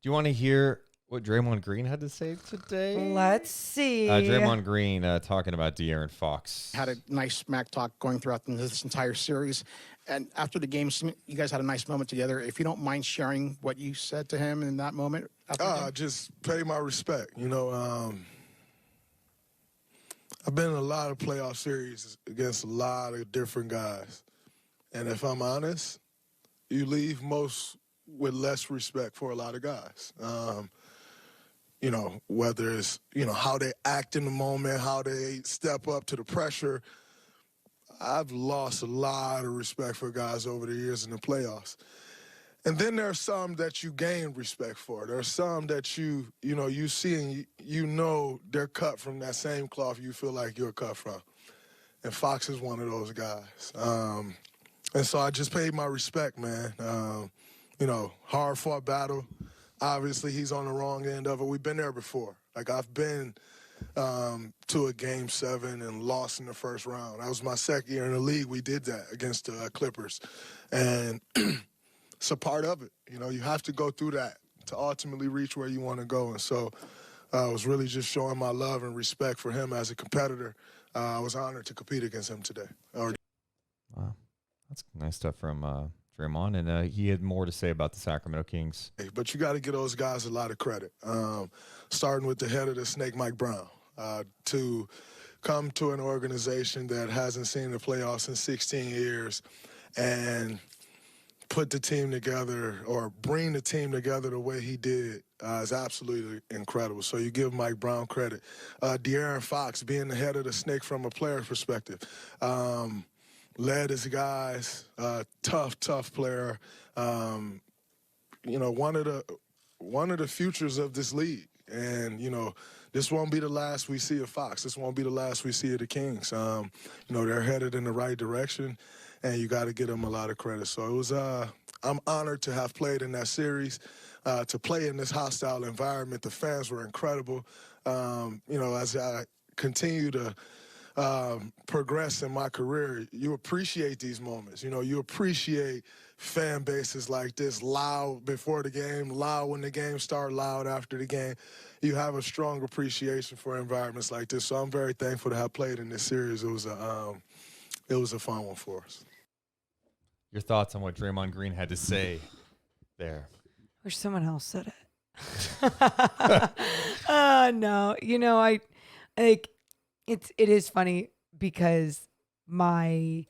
Do you want to hear what Draymond Green had to say today? Let's see. Draymond Green talking about De'Aaron Fox. Had a nice smack talk going throughout this entire series. And after the game, you guys had a nice moment together. If you don't mind sharing what you said to him in that moment. Just pay my respect. You know, I've been in a lot of playoff series against a lot of different guys. And if I'm honest, you leave most with less respect for a lot of guys. You know, whether it's, you know, how they act in the moment, how they step up to the pressure. I've lost a lot of respect for guys over the years in the playoffs. And then there are some that you gain respect for. There are some that you see and you know they're cut from that same cloth you feel like you're cut from. And Fox is one of those guys. And so I just paid my respect, man. You know, hard-fought battle. Obviously, he's on the wrong end of it. We've been there before. Like, I've been to a Game 7 and lost in the first round. That was my second year in the league. We did that against the Clippers. And it's a part of it. You know, you have to go through that to ultimately reach where you want to go. And so I was really just showing my love and respect for him as a competitor. I was honored to compete against him today. Wow. That's nice stuff from Draymond, and he had more to say about the Sacramento Kings. But you got to give those guys a lot of credit, starting with the head of the snake, Mike Brown, to come to an organization that hasn't seen the playoffs in 16 years and put the team together or bring the team together the way he did is absolutely incredible. So you give Mike Brown credit. De'Aaron Fox being the head of the snake from a player's perspective. Led his guys, tough player. You know, one of the futures of this league. And, you know, this won't be the last we see of Fox. This won't be the last we see of the Kings. You know, they're headed in the right direction, and you got to give them a lot of credit. So it was, I'm honored to have played in that series, to play in this hostile environment. The fans were incredible. You know, as I continue to progress in my career, you appreciate these moments. You know, you appreciate fan bases like this, loud before the game, loud when the game starts, loud after the game. You have a strong appreciation for environments like this. So I'm very thankful to have played in this series. It was a fun one for us. Your thoughts on what Draymond Green had to say there? Wish someone else said it. No, you know, I like. It is funny because my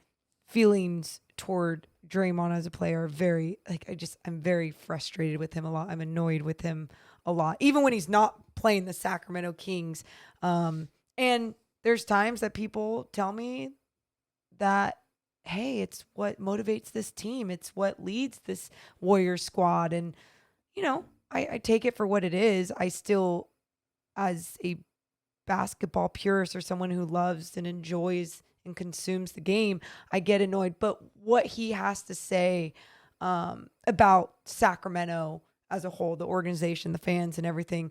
feelings toward Draymond as a player are very, like, I'm very frustrated with him a lot. I'm annoyed with him a lot, even when he's not playing the Sacramento Kings. And there's times that people tell me that, hey, it's what motivates this team. It's what leads this Warriors squad. And, you know, I take it for what it is. I still, as a basketball purist or someone who loves and enjoys and consumes the game, I get annoyed. But what he has to say about Sacramento as a whole, the organization, the fans, and everything,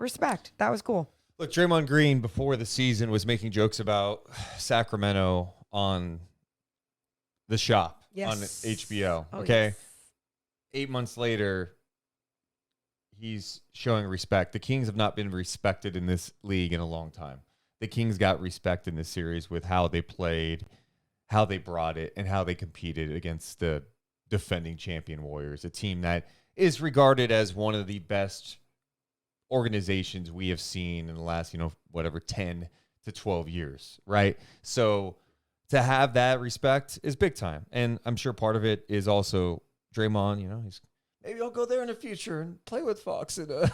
respect. That was cool. Look, Draymond Green before the season was making jokes about Sacramento on The Shop on HBO. Okay. Yes. 8 months later, he's showing respect. The Kings have not been respected in this league in a long time. The Kings got respect in this series with how they played, how they brought it, and how they competed against the defending champion Warriors, a team that is regarded as one of the best organizations we have seen in the last, 10 to 12 years, right? So to have that respect is big time. And I'm sure part of it is also Draymond, he's maybe I'll go there in the future and play with Fox and the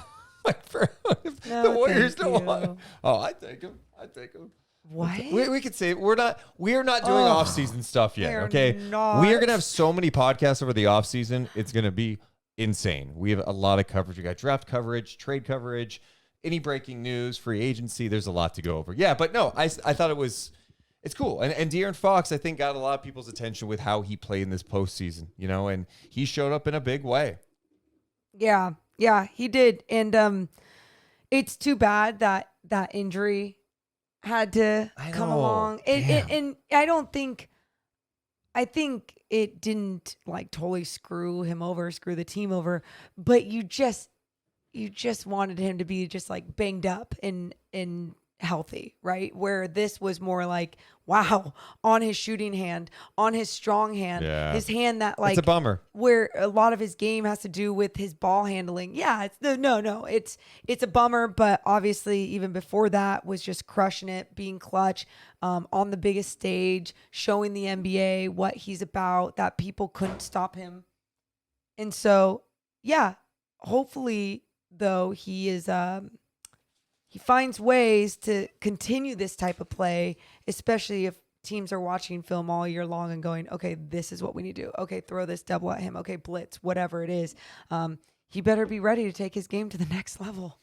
Warriors don't want. Oh, I take him. What? We could say we are not doing off-season stuff yet. Okay, not. We are gonna have so many podcasts over the off-season. It's gonna be insane. We have a lot of coverage. We got draft coverage, trade coverage, any breaking news, free agency. There's a lot to go over. Yeah, but no, I thought it's cool. And De'Aaron Fox, I think, got a lot of people's attention with how he played in this postseason, and he showed up in a big way. Yeah, he did. And it's too bad that injury had to come along. And I don't think I think it didn't like totally screw the team over, but you just wanted him to be just like banged up and healthy, right? Where this was more like, wow, on his shooting hand, on his strong hand, Yeah. his hand that like It's a bummer. where a lot of his game has to do with his ball handling. Yeah, it's a bummer, but obviously even before that was just crushing it, being clutch on the biggest stage, showing the NBA what he's about, that people couldn't stop him. And so, yeah, hopefully though he is he finds ways to continue this type of play, especially if teams are watching film all year long and going, okay, this is what we need to do. Okay, throw this double at him. Okay, blitz, whatever it is. He better be ready to take his game to the next level.